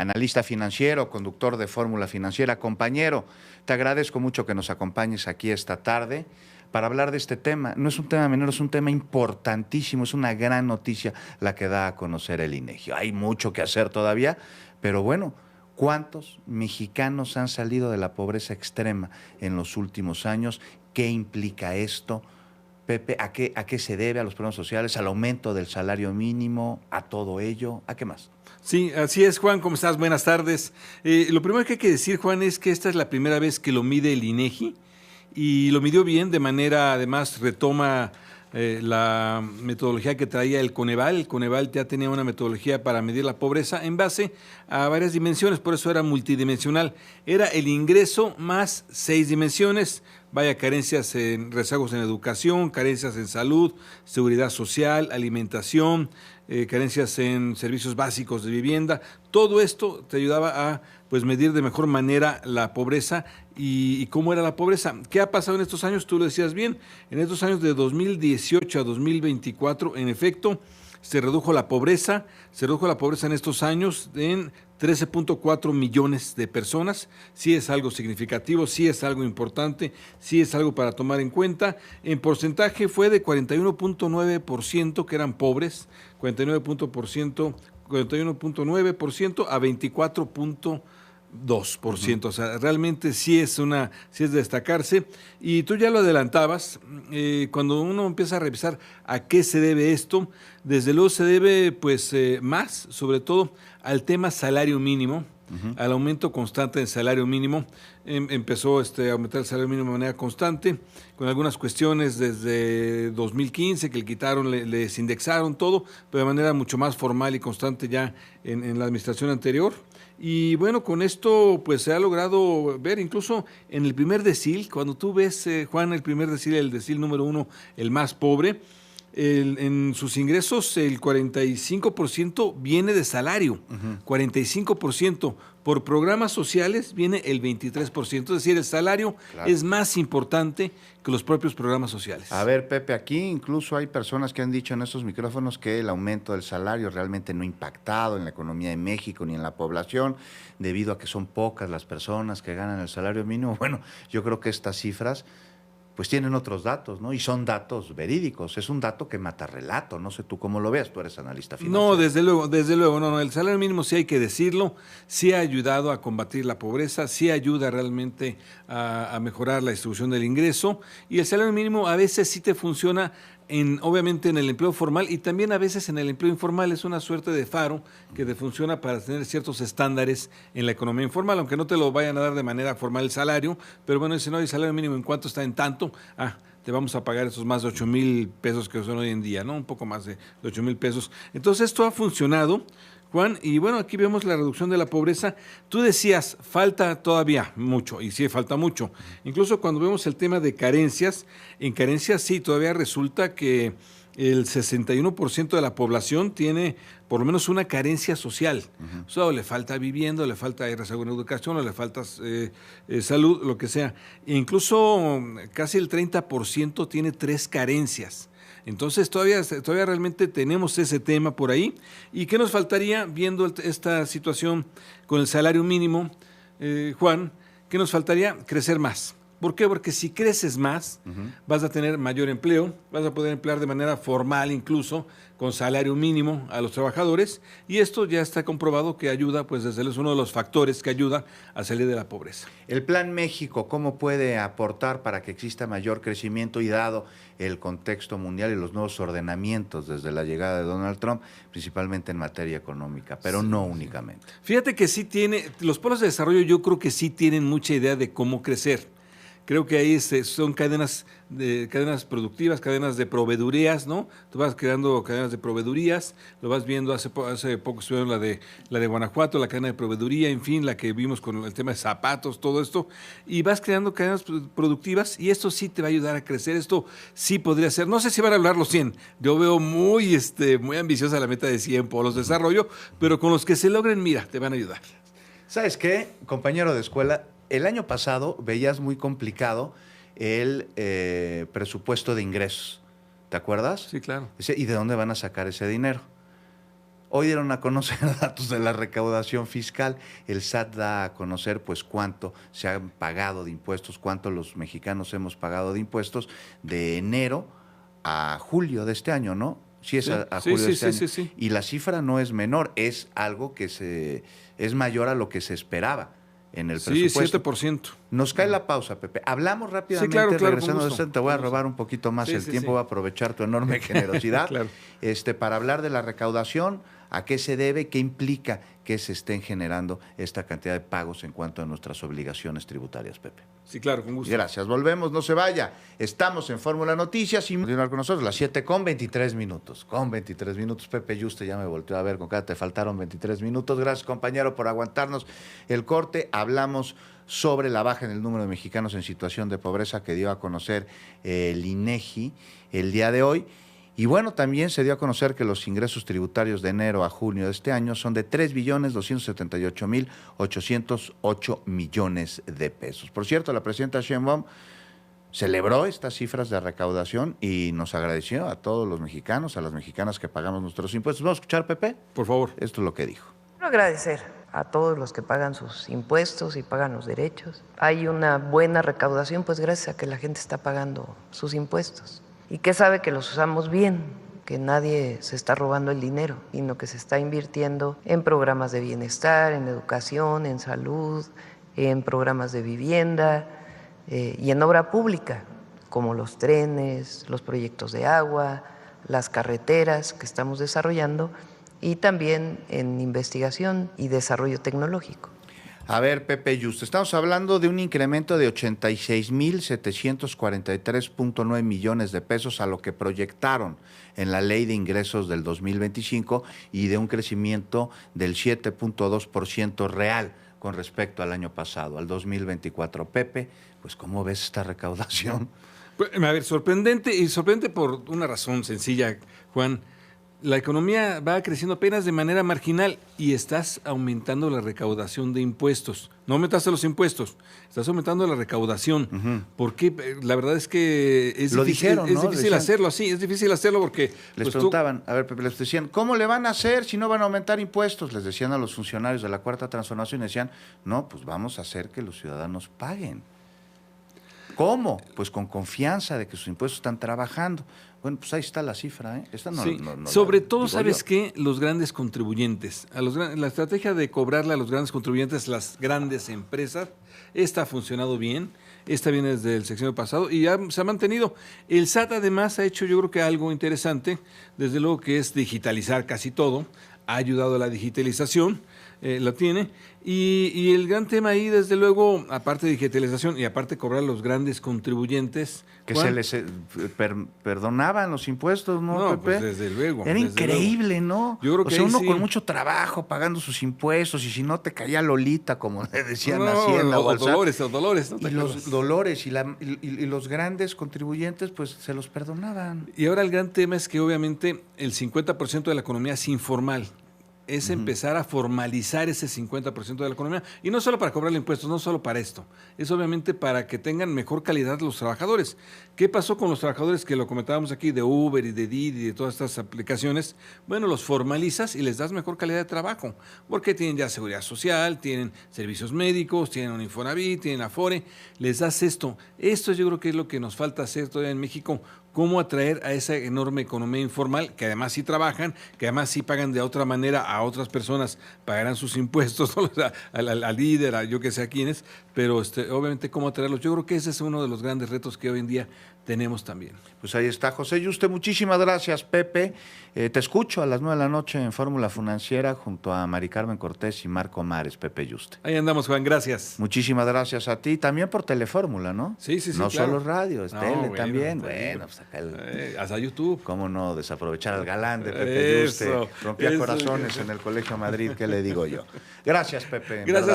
analista financiero, conductor de Fórmula Financiera. Compañero, te agradezco mucho que nos acompañes aquí esta tarde para hablar de este tema. No es un tema menor, es un tema importantísimo, es una gran noticia la que da a conocer el INEGI. Hay mucho que hacer todavía, pero bueno, ¿cuántos mexicanos han salido de la pobreza extrema en los últimos años? ¿Qué implica esto? Pepe, ¿a qué se debe? ¿A los problemas sociales? ¿Al aumento del salario mínimo? ¿A todo ello? ¿A qué más? Sí, así es, Juan. ¿Cómo estás? Buenas tardes. Lo primero que hay que decir, Juan, es que esta es la primera vez que lo mide el INEGI y lo midió bien, de manera, además, retoma la metodología que traía el Coneval. El Coneval ya tenía una metodología para medir la pobreza en base a varias dimensiones, por eso era multidimensional. Era el ingreso más 6 dimensiones. Vaya, carencias en rezagos en educación, carencias en salud, seguridad social, alimentación, carencias en servicios básicos de vivienda. Todo esto te ayudaba a pues medir de mejor manera la pobreza y cómo era la pobreza. ¿Qué ha pasado en estos años? Tú lo decías bien, en estos años de 2018 a 2024, en efecto, se redujo la pobreza en estos años en 13.4 millones de personas. Sí es algo significativo, sí es algo importante, sí es algo para tomar en cuenta. En porcentaje fue de 41.9% que eran pobres, 41.9% a 24.2%. O sea, realmente sí es destacarse. Y tú ya lo adelantabas, cuando uno empieza a revisar a qué se debe esto, desde luego se debe pues más, sobre todo, al tema salario mínimo, al aumento constante del salario mínimo. Empezó a aumentar el salario mínimo de manera constante, con algunas cuestiones desde 2015 que le quitaron, les indexaron todo, pero de manera mucho más formal y constante ya en la administración anterior. Y bueno, con esto pues se ha logrado ver incluso en el primer decil, cuando tú ves, Juan, el primer decil, el decil número 1, el más pobre, en sus ingresos el 45% viene de salario, 45%. Por programas sociales viene el 23%, es decir, el salario es más importante que los propios programas sociales. A ver, Pepe, aquí incluso hay personas que han dicho en estos micrófonos que el aumento del salario realmente no ha impactado en la economía de México ni en la población, debido a que son pocas las personas que ganan el salario mínimo. Bueno, yo creo que estas cifras pues tienen otros datos, ¿no? Y son datos verídicos, es un dato que mata relato, no sé tú cómo lo veas, tú eres analista financiero. No, desde luego, no, el salario mínimo sí hay que decirlo, sí ha ayudado a combatir la pobreza, sí ayuda realmente a mejorar la distribución del ingreso, y el salario mínimo a veces sí te funciona obviamente en el empleo formal y también a veces en el empleo informal. Es una suerte de faro que te funciona para tener ciertos estándares en la economía informal, aunque no te lo vayan a dar de manera formal el salario, pero bueno, si no hay salario mínimo, ¿en cuánto está? En tanto, te vamos a pagar esos más de 8,000 pesos que son hoy en día, ¿no? Un poco más de 8,000 pesos. Entonces esto ha funcionado, Juan, y bueno, aquí vemos la reducción de la pobreza. Tú decías, falta todavía mucho, y sí, falta mucho. Incluso cuando vemos el tema de carencias, en carencias sí, todavía resulta que el 61% de la población tiene por lo menos una carencia social. O sea, o le falta vivienda, o le falta rezago en educación, o le falta salud, lo que sea. E incluso casi el 30% tiene 3 carencias. Entonces todavía realmente tenemos ese tema por ahí. ¿Y qué nos faltaría viendo esta situación con el salario mínimo, Juan? ¿Qué nos faltaría? Crecer más. ¿Por qué? Porque si creces más, vas a tener mayor empleo, vas a poder emplear de manera formal incluso, con salario mínimo a los trabajadores, y esto ya está comprobado que ayuda, pues desde luego es uno de los factores que ayuda a salir de la pobreza. El Plan México, ¿cómo puede aportar para que exista mayor crecimiento y dado el contexto mundial y los nuevos ordenamientos desde la llegada de Donald Trump, principalmente en materia económica, pero no únicamente? Fíjate que sí los polos de desarrollo yo creo que sí tienen mucha idea de cómo crecer. Creo que ahí son cadenas productivas, cadenas de proveedurías, ¿no? Tú vas creando cadenas de proveedurías, lo vas viendo, hace poco estuvieron la de Guanajuato, la cadena de proveeduría, en fin, la que vimos con el tema de zapatos, todo esto, y vas creando cadenas productivas y esto sí te va a ayudar a crecer, esto sí podría ser, no sé si van a hablar los 100, yo veo muy ambiciosa la meta de 100 polos de desarrollo, pero con los que se logren, mira, te van a ayudar. ¿Sabes qué, compañero de escuela? El año pasado veías muy complicado el presupuesto de ingresos, ¿te acuerdas? Sí, claro. ¿Y de dónde van a sacar ese dinero? Hoy dieron a conocer datos de la recaudación fiscal. El SAT da a conocer pues cuánto se han pagado de impuestos, cuánto los mexicanos hemos pagado de impuestos de enero a julio de este año, ¿no? Sí, es a julio de este año. Sí. Y la cifra no es menor, es algo que es mayor a lo que se esperaba en el presupuesto. 7%. Nos cae la pausa, Pepe. Hablamos rápidamente, claro, regresando de gusto, esto, te voy a robar un poquito más el tiempo, voy a aprovechar tu enorme generosidad Claro. para hablar de la recaudación, a qué se debe, qué implica que se estén generando esta cantidad de pagos en cuanto a nuestras obligaciones tributarias, Pepe. Sí, claro, con gusto. Gracias, volvemos, no se vaya. Estamos en Fórmula Noticias y continuar con nosotros, las 7:23. Con 23 minutos, Pepe Yuste ya me volteó a ver, con cada te faltaron 23 minutos. Gracias, compañero, por aguantarnos el corte. Hablamos sobre la baja en el número de mexicanos en situación de pobreza que dio a conocer el INEGI el día de hoy. Y bueno, también se dio a conocer que los ingresos tributarios de enero a junio de este año son de 3.278.808 millones de pesos. Por cierto, la presidenta Sheinbaum celebró estas cifras de recaudación y nos agradeció a todos los mexicanos, a las mexicanas que pagamos nuestros impuestos. ¿Vamos a escuchar, Pepe? Por favor. Esto es lo que dijo. Quiero agradecer a todos los que pagan sus impuestos y pagan los derechos. Hay una buena recaudación, pues gracias a que la gente está pagando sus impuestos y que sabe que los usamos bien, que nadie se está robando el dinero, sino que se está invirtiendo en programas de bienestar, en educación, en salud, en programas de vivienda y en obra pública, como los trenes, los proyectos de agua, las carreteras que estamos desarrollando y también en investigación y desarrollo tecnológico. A ver, Pepe Yuste, estamos hablando de un incremento de 86.743.9 millones de pesos a lo que proyectaron en la Ley de Ingresos del 2025 y de un crecimiento del 7.2% real con respecto al año pasado, al 2024. Pepe, pues ¿cómo ves esta recaudación? Pues, a ver, sorprendente por una razón sencilla, Juan. La economía va creciendo apenas de manera marginal y estás aumentando la recaudación de impuestos. No aumentaste los impuestos, estás aumentando la recaudación. Porque la verdad es que es Lo difícil, dijeron, ¿no? es difícil hacerlo así, es difícil hacerlo porque... Les pues, preguntaban, a ver, Pepe, les decían, ¿cómo le van a hacer si no van a aumentar impuestos? Les decían a los funcionarios de la Cuarta Transformación, decían, no, pues vamos a hacer que los ciudadanos paguen. ¿Cómo? Pues con confianza de que sus impuestos están trabajando. Bueno, pues ahí está la cifra, ¿eh? Esta no, sí. no Sobre todo, ¿sabes qué? Los grandes contribuyentes. La estrategia de cobrarle a los grandes contribuyentes, las grandes empresas, esta ha funcionado bien. Esta viene desde el sexenio pasado y ya se ha mantenido. El SAT además ha hecho, yo creo que algo interesante, desde luego que es digitalizar casi todo. Ha ayudado a la digitalización, la tiene. Y el gran tema ahí, desde luego, aparte de digitalización y aparte de cobrar a los grandes contribuyentes. Que Juan, se les perdonaban los impuestos, ¿no, no, Pepe? pues desde luego. Era desde increíble, luego. ¿no? Yo creo que o sea, ahí uno sí. con mucho trabajo pagando sus impuestos y si no te caía Lolita, como le decían No, Hacienda. o Dolores. ¿No y los Dolores y los grandes contribuyentes, pues se los perdonaban. Y ahora el gran tema es que obviamente el 50% de la economía es informal. Es empezar a formalizar ese 50% de la economía. Y no solo para cobrarle impuestos, no solo para esto. Es obviamente para que tengan mejor calidad los trabajadores. ¿Qué pasó con los trabajadores que lo comentábamos aquí de Uber y de Didi y de todas estas aplicaciones? Bueno, los formalizas y les das mejor calidad de trabajo. Porque tienen ya seguridad social, tienen servicios médicos, tienen un Infonavit, tienen Afore. Les das esto. Esto yo creo que es lo que nos falta hacer todavía en México. Cómo atraer a esa enorme economía informal, que además sí trabajan, que además sí pagan de otra manera a otras personas, pagarán sus impuestos, ¿no? O sea, al líder, a yo que sé a quiénes, pero obviamente cómo atraerlos. Yo creo que ese es uno de los grandes retos que hoy en día tenemos también. Pues ahí está, José Yuste, muchísimas gracias, Pepe. Te escucho a las 9 de la noche en Fórmula Financiera junto a Mari Carmen Cortés y Marco Mares, Pepe Yuste. Ahí andamos, Juan, gracias. Muchísimas gracias a ti, también por Telefórmula, ¿no? Sí, No claro. solo radio, es tele bueno, también. Bueno, pues acá hasta YouTube. ¿Cómo no desaprovechar al galán de Pepe Yuste? Rompía corazones en el Colegio Madrid, ¿qué le digo yo? Gracias, Pepe. Gracias.